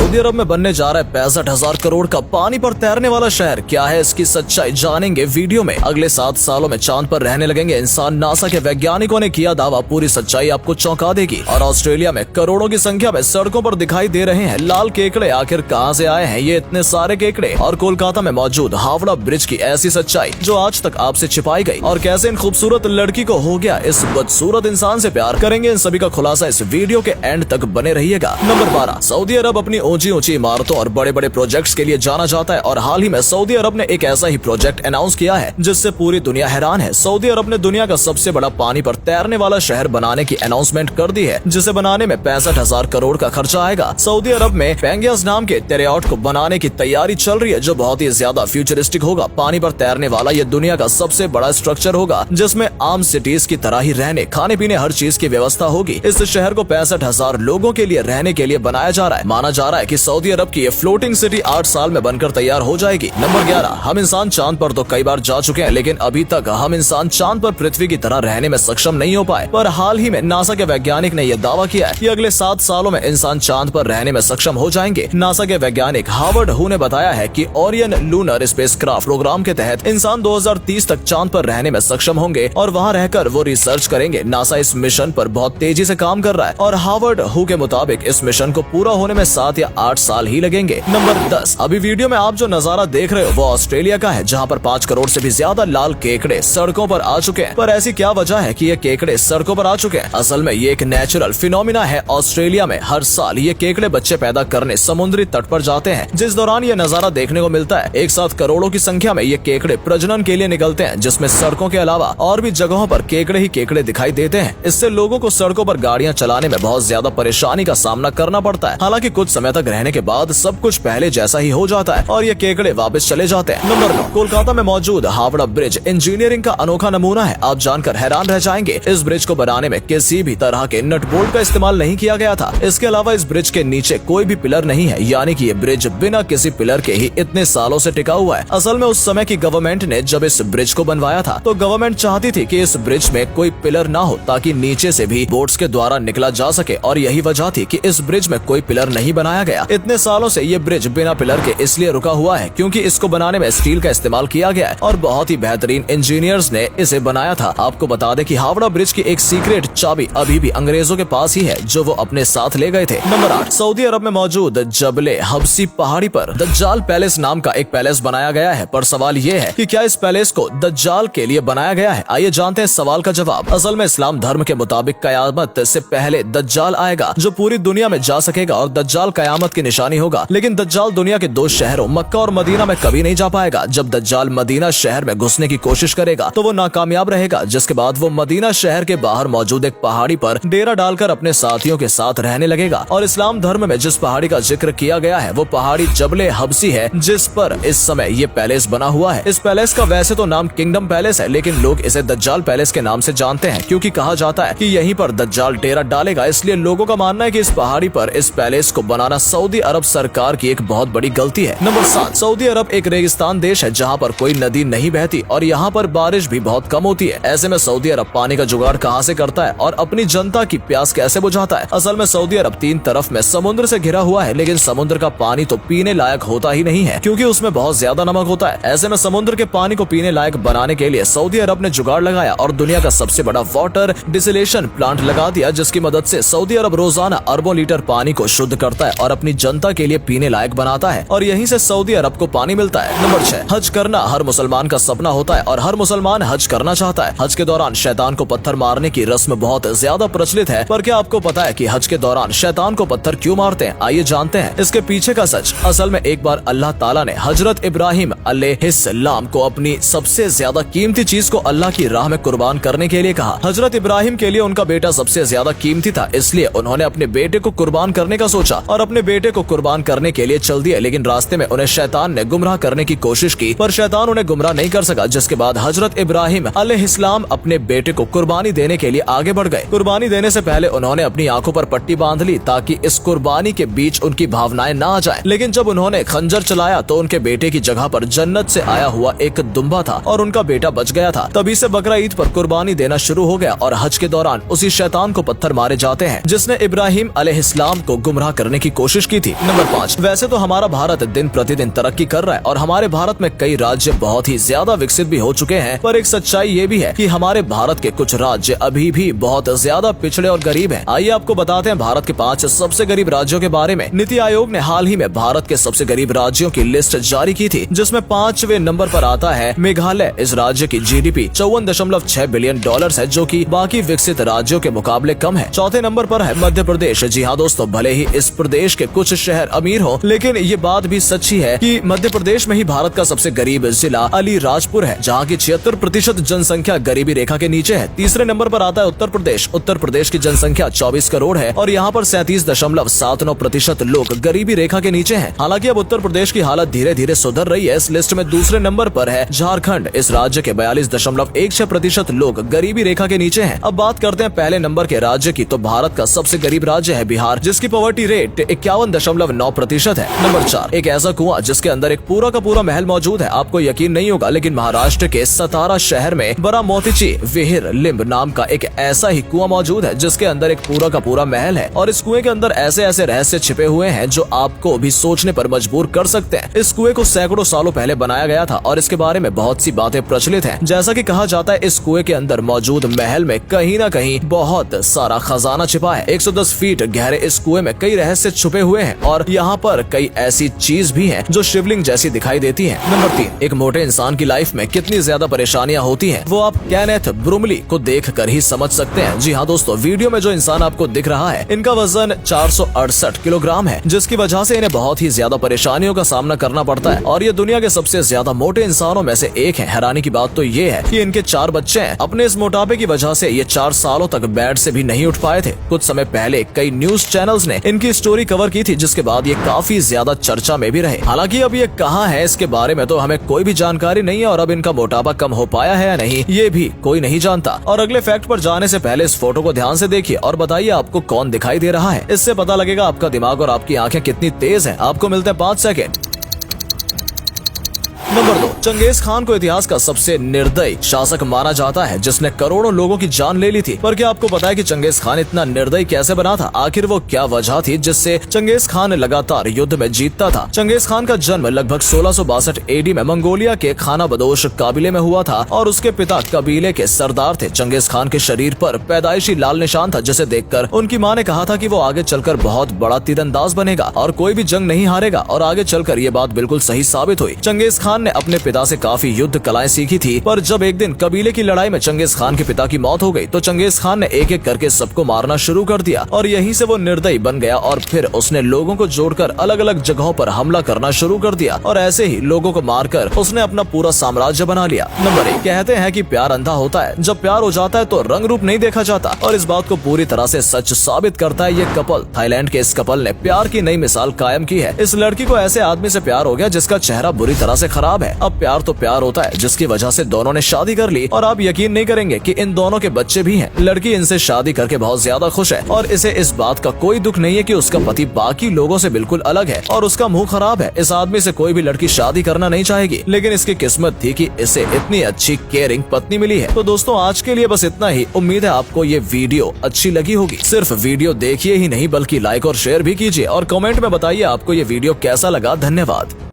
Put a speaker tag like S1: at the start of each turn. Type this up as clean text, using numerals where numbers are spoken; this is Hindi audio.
S1: सऊदी अरब में बनने जा रहा है 65,000 करोड़ का पानी पर तैरने वाला शहर। क्या है इसकी सच्चाई, जानेंगे वीडियो में। अगले 7 सालों में चांद पर रहने लगेंगे इंसान। नासा के वैज्ञानिकों ने किया दावा, पूरी सच्चाई आपको चौंका देगी। और ऑस्ट्रेलिया में करोड़ों की संख्या में सड़कों पर दिखाई दे रहे हैं लाल केकड़े। आखिर कहां से आए हैं ये इतने सारे केकड़े। और कोलकाता में मौजूद हावड़ा ब्रिज की ऐसी सच्चाई जो आज तक आपसे छिपाई गई। और कैसे इन खूबसूरत लड़की को हो गया इस बदसूरत इंसान से प्यार, करेंगे इन सभी का खुलासा इस वीडियो के एंड तक बने रहिएगा। नंबर 12, सऊदी अरब अपनी ऊंची ऊंची इमारतों और बड़े बड़े प्रोजेक्ट्स के लिए जाना जाता है। और हाल ही में सऊदी अरब ने एक ऐसा ही प्रोजेक्ट अनाउंस किया है जिससे पूरी दुनिया हैरान है। सऊदी अरब ने दुनिया का सबसे बड़ा पानी पर तैरने वाला शहर बनाने की अनाउंसमेंट कर दी है, जिसे बनाने में 65,000 करोड़ का खर्चा आएगा। सऊदी अरब में पेंगियास नाम के टेरियाट को बनाने की तैयारी चल रही है, जो बहुत ही ज्यादा फ्यूचरिस्टिक होगा। पानी पर तैरने वाला ये दुनिया का सबसे बड़ा स्ट्रक्चर होगा, जिसमें आम सिटीज की तरह ही रहने, खाने पीने, हर चीज की व्यवस्था होगी। इस शहर को 65,000 लोगों के लिए रहने के लिए बनाया जा रहा है। माना जा रहा है कि सऊदी अरब की ये फ्लोटिंग सिटी 8 साल में बनकर तैयार हो जाएगी। नंबर 11, हम इंसान चांद पर तो कई बार जा चुके हैं, लेकिन अभी तक हम इंसान चांद पर पृथ्वी की तरह रहने में सक्षम नहीं हो पाए। पर हाल ही में नासा के वैज्ञानिक ने यह दावा किया है कि अगले 7 सालों में इंसान चांद पर रहने में सक्षम हो जाएंगे। नासा के वैज्ञानिक हावर्ड हू ने बताया है कि ओरियन लूनर स्पेसक्राफ्ट प्रोग्राम के तहत इंसान 2030 तक चांद पर रहने में सक्षम होंगे और वहां रहकर वो रिसर्च करेंगे। नासा इस मिशन पर बहुत तेजी से काम कर रहा है और हावर्ड हू के मुताबिक इस मिशन को पूरा होने में 7 या 8 साल ही लगेंगे। नंबर 10, अभी वीडियो में आप जो नजारा देख रहे हो वो ऑस्ट्रेलिया का है, जहां पर 5 करोड़ से भी ज्यादा लाल केकड़े सड़कों पर आ चुके हैं। पर ऐसी क्या वजह है कि ये केकड़े सड़कों पर आ चुके हैं? असल में ये एक नेचुरल फिनोमिना है। ऑस्ट्रेलिया में हर साल ये केकड़े बच्चे पैदा करने समुद्री तट पर जाते हैं, जिस दौरान ये नजारा देखने को मिलता है। एक साथ करोड़ों की संख्या में ये केकड़े प्रजनन के लिए निकलते हैं, जिसमें सड़कों के अलावा और भी जगहों पर केकड़े ही केकड़े दिखाई देते हैं। इससे लोगों को सड़कों पर गाड़ियां चलाने में बहुत ज्यादा परेशानी का सामना करना पड़ता है। हालांकि कुछ समय तक रहने के बाद सब कुछ पहले जैसा ही हो जाता है और ये केकड़े वापस चले जाते हैं। नंबर 9, कोलकाता में मौजूद हावड़ा ब्रिज इंजीनियरिंग का अनोखा नमूना है। आप जानकर हैरान रह जाएंगे। इस ब्रिज को बनाने में किसी भी तरह के नट बोल्ट का इस्तेमाल नहीं किया गया था। इसके अलावा इस ब्रिज के नीचे कोई भी पिलर नहीं है, यानी कि ये ब्रिज बिना किसी पिलर के ही इतने सालों से टिका हुआ है। असल में उस समय की गवर्नमेंट ने जब इस ब्रिज को बनवाया था तो गवर्नमेंट चाहती थी कि इस ब्रिज में कोई पिलर ना हो, ताकि नीचे से भी बोट्स के द्वारा निकला जा सके। और यही वजह थी कि इस ब्रिज में कोई पिलर नहीं बनाया गया। इतने सालों से ये ब्रिज बिना पिलर के इसलिए रुका हुआ है क्योंकि इसको बनाने में स्टील का इस्तेमाल किया गया है और बहुत ही बेहतरीन इंजीनियर्स ने इसे बनाया था। आपको बता दें कि हावड़ा ब्रिज की एक सीक्रेट चाबी अभी भी अंग्रेजों के पास ही है, जो वो अपने साथ ले गए थे। नंबर 8, सऊदी अरब में मौजूद जबले हब्सी पहाड़ी पर दज्जाल पैलेस नाम का एक पैलेस बनाया गया है। पर सवाल ये है कि क्या इस पैलेस को दज्जाल के लिए बनाया गया है? आइए जानते हैं सवाल का जवाब। असल में इस्लाम धर्म के मुताबिक कयामत से पहले दज्जाल आएगा, जो पूरी दुनिया में जा सकेगा और दज्जाल कयामत की निशानी होगा। लेकिन दज्जाल दुनिया के 2 शहरों मक्का और मदीना में कभी नहीं जा पाएगा। जब दज्जाल मदीना शहर में घुसने की कोशिश करेगा तो वो नाकामयाब रहेगा, जिसके बाद वो मदीना शहर के बाहर मौजूद एक पहाड़ी पर डेरा डालकर अपने साथियों के साथ रहने लगेगा। और इस्लाम धर्म में जिस पहाड़ी का जिक्र किया गया है वो पहाड़ी जबले हब्सी है, जिस पर इस समय ये पैलेस बना हुआ है। इस पैलेस का वैसे तो नाम किंगडम पैलेस है, लेकिन लोग इसे दज्जाल पैलेस के नाम से जानते हैं, क्योंकि कहा जाता है कि यहीं पर दज्जाल डेरा डालेगा। इसलिए लोगों का मानना है कि इस पहाड़ी पर इस पैलेस को बनाना सऊदी अरब सरकार की एक बहुत बड़ी गलती है। नंबर 7, सऊदी अरब एक रेगिस्तान देश है जहाँ पर कोई नदी नहीं बहती और यहाँ पर बारिश भी बहुत कम होती है। ऐसे में सऊदी अरब पानी का जुगाड़ कहाँ से करता है और अपनी जनता की प्यास कैसे बुझाता है? असल में सऊदी अरब 3 तरफ में समुद्र से घिरा हुआ है, लेकिन समुद्र का पानी तो पीने लायक होता ही नहीं है, क्योंकि उसमें बहुत ज्यादा नमक होता है। ऐसे में समुद्र के पानी को पीने लायक बनाने के लिए सऊदी अरब ने जुगाड़ लगाया और दुनिया का सबसे बड़ा वाटर डिसलेशन प्लांट लगा दिया, जिसकी मदद से सऊदी अरब रोजाना अरबों लीटर पानी को शुद्ध करता है और अपनी जनता के लिए पीने लायक बनाता है। और यहीं से सऊदी अरब को पानी मिलता है। नंबर 6, हज करना हर मुसलमान का सपना होता है और हर मुसलमान हज करना चाहता है। हज के दौरान शैतान को पत्थर मारने की रस्म बहुत ज्यादा प्रचलित है। पर क्या आपको पता है कि हज के दौरान शैतान को पत्थर क्यों मारते हैं? आइए जानते हैं इसके पीछे का सच। असल में एक बार अल्लाह ताला ने हजरत इब्राहिम अलैहिस्सलाम को अपनी सबसे ज्यादा कीमती चीज को अल्लाह की राह में कुर्बान करने के लिए कहा। हजरत इब्राहिम के लिए उनका बेटा सबसे ज्यादा कीमती था, इसलिए उन्होंने अपने बेटे को कुर्बान करने का सोचा और अपने बेटे को कुर्बान करने के लिए चल दिए। लेकिन रास्ते में उन्हें शैतान ने गुमराह करने की कोशिश की, पर शैतान उन्हें गुमराह नहीं कर सका, जिसके बाद हजरत इब्राहिम अलैहिस्सलाम अपने बेटे को कुर्बानी देने के लिए आगे बढ़ गए। कुर्बानी देने से पहले उन्होंने अपनी आंखों पर पट्टी बांध ली ताकि इस कुर्बानी के बीच उनकी भावनाएं ना आ जाएं। लेकिन जब उन्होंने खंजर चलाया तो उनके बेटे की जगह पर जन्नत से आया हुआ एक दुम्बा था और उनका बेटा बच गया था। तभी से बकरा ईद पर कुर्बानी देना शुरू हो गया और हज के दौरान उसी शैतान को पत्थर मारे जाते हैं जिसने इब्राहिम अलैहिस्सलाम को गुमराह करने की कोशिश कोशिश की थी। नंबर 5, वैसे तो हमारा भारत दिन प्रतिदिन तरक्की कर रहा है और हमारे भारत में कई राज्य बहुत ही ज्यादा विकसित भी हो चुके हैं, पर एक सच्चाई ये भी है कि हमारे भारत के कुछ राज्य अभी भी बहुत ज्यादा पिछड़े और गरीब हैं। आइए आपको बताते हैं भारत के 5 सबसे गरीब राज्यों के बारे में। नीति आयोग ने हाल ही में भारत के सबसे गरीब राज्यों की लिस्ट जारी की थी, जिसमें 5वें नंबर पर आता है मेघालय। इस राज्य की जीडीपी $54.6 बिलियन है, जो कि बाकी विकसित राज्यों के मुकाबले कम है। चौथे नंबर पर है मध्य प्रदेश। जी हाँ दोस्तों, भले ही इस प्रदेश के कुछ शहर अमीर हो, लेकिन ये बात भी सच्ची है कि मध्य प्रदेश में ही भारत का सबसे गरीब जिला अलीराजपुर है, जहाँ की 76% जनसंख्या गरीबी रेखा के नीचे है। तीसरे नंबर पर आता है उत्तर प्रदेश। उत्तर प्रदेश की जनसंख्या 24 करोड़ है और यहाँ पर 37.79% लोग गरीबी रेखा के नीचे हैं। हालांकि अब उत्तर प्रदेश की हालत धीरे धीरे सुधर रही है। इस लिस्ट में दूसरे नंबर पर है झारखंड। इस राज्य के 42.16% लोग गरीबी रेखा के नीचे हैं। अब बात करते हैं पहले नंबर के राज्य की, तो भारत का सबसे गरीब राज्य है बिहार, जिसकी पॉवर्टी रेट 51.9% है। नंबर 4, एक ऐसा कुआं जिसके अंदर एक पूरा का पूरा महल मौजूद है। आपको यकीन नहीं होगा, लेकिन महाराष्ट्र के सतारा शहर में बड़ा मोतीची विहिर लिम्ब नाम का एक ऐसा ही कुआं मौजूद है, जिसके अंदर एक पूरा का पूरा महल है। और इस कुएं के अंदर ऐसे ऐसे रहस्य छिपे हुए हैं जो आपको भी सोचने पर मजबूर कर सकते हैं। इस कुएं को सैकड़ों सालों पहले बनाया गया था और इसके बारे में बहुत सी बातें प्रचलित हैं। जैसा कि कहा जाता है, इस कुएं के अंदर मौजूद महल में कहीं न कहीं बहुत सारा खजाना छिपा है। 110 फीट गहरे इस कुएं में कई रहस्य छुपे हुए हैं और यहाँ पर कई ऐसी चीज भी हैं जो शिवलिंग जैसी दिखाई देती हैं। नंबर 3, एक मोटे इंसान की लाइफ में कितनी ज्यादा परेशानियां होती हैं, वो आप केनेथ ब्रुमली को देख कर ही समझ सकते हैं। जी हाँ दोस्तों, वीडियो में जो इंसान आपको दिख रहा है, इनका वजन 468 किलोग्राम है, जिसकी वजह से इन्हें बहुत ही ज्यादा परेशानियों का सामना करना पड़ता है और ये दुनिया के सबसे ज्यादा मोटे इंसानों में से एक है। हैरानी की बात तो ये है कि इनके 4 बच्चे हैं। अपने इस मोटापे की वजह से ये 4 सालों तक बेड से भी नहीं उठ पाए थे। कुछ समय पहले कई न्यूज चैनल्स ने इनकी स्टोरी कवर की थी, जिसके बाद ये काफी ज्यादा चर्चा में भी रहे। हालांकि अब ये कहाँ है, इसके बारे में तो हमें कोई भी जानकारी नहीं है और अब इनका मोटापा कम हो पाया है या नहीं, ये भी कोई नहीं जानता। और अगले फैक्ट पर जाने से पहले इस फोटो को ध्यान से देखिए और बताइए आपको कौन दिखाई दे रहा है। इससे पता लगेगा आपका दिमाग और आपकी आंखें कितनी तेज हैं। आपको मिलते हैं 5 सेकेंड। नंबर 2, चंगेज खान को इतिहास का सबसे निर्दयी शासक माना जाता है, जिसने करोड़ों लोगों की जान ले ली थी। पर क्या आपको पता है कि चंगेज खान इतना निर्दयी कैसे बना था? आखिर वो क्या वजह थी जिससे चंगेज खान लगातार युद्ध में जीतता था? चंगेज खान का जन्म लगभग 1662 एडी में मंगोलिया के खाना बदोश काबिले में हुआ था और उसके पिता कबीले के सरदार थे। चंगेज खान के शरीर पर पैदाइशी लाल निशान था, जिसे देखकर उनकी माँ ने कहा था कि वो आगे चलकर बहुत बड़ा तीरंदाज बनेगा और कोई भी जंग नहीं हारेगा। और आगे चलकर ये बात बिल्कुल सही साबित हुई। चंगेज खान ने अपने पिता से काफी युद्ध कलाएं सीखी थी, पर जब एक दिन कबीले की लड़ाई में चंगेज खान के पिता की मौत हो गई, तो चंगेज खान ने एक एक करके सबको मारना शुरू कर दिया और यहीं से वो निर्दयी बन गया और फिर उसने लोगों को जोड़कर अलग अलग जगहों पर हमला करना शुरू कर दिया और ऐसे ही लोगों को मारकर उसने अपना पूरा साम्राज्य बना लिया। नंबर 1, कहते हैं कि प्यार अंधा होता है। जब प्यार हो जाता है तो रंग रूप नहीं देखा जाता और इस बात को पूरी तरह से सच साबित करता है ये कपल। थाईलैंड के इस कपल ने प्यार की नई मिसाल कायम की है। इस लड़की को ऐसे आदमी से प्यार हो गया जिसका चेहरा बुरी तरह से खराब है। अब प्यार तो प्यार होता है, जिसकी वजह से दोनों ने शादी कर ली और आप यकीन नहीं करेंगे कि इन दोनों के बच्चे भी हैं। लड़की इनसे शादी करके बहुत ज्यादा खुश है और इसे इस बात का कोई दुख नहीं है कि उसका पति बाकी लोगों से बिल्कुल अलग है और उसका मुंह खराब है। इस आदमी से कोई भी लड़की शादी करना नहीं चाहेगी, लेकिन इसकी किस्मत थी कि इसे इतनी अच्छी केयरिंग पत्नी मिली है। तो दोस्तों, आज के लिए बस इतना ही। उम्मीद है आपको ये वीडियो अच्छी लगी होगी। सिर्फ वीडियो देखिए ही नहीं, बल्कि लाइक और शेयर भी कीजिए और कमेंट में बताइए आपको ये वीडियो कैसा लगा। धन्यवाद।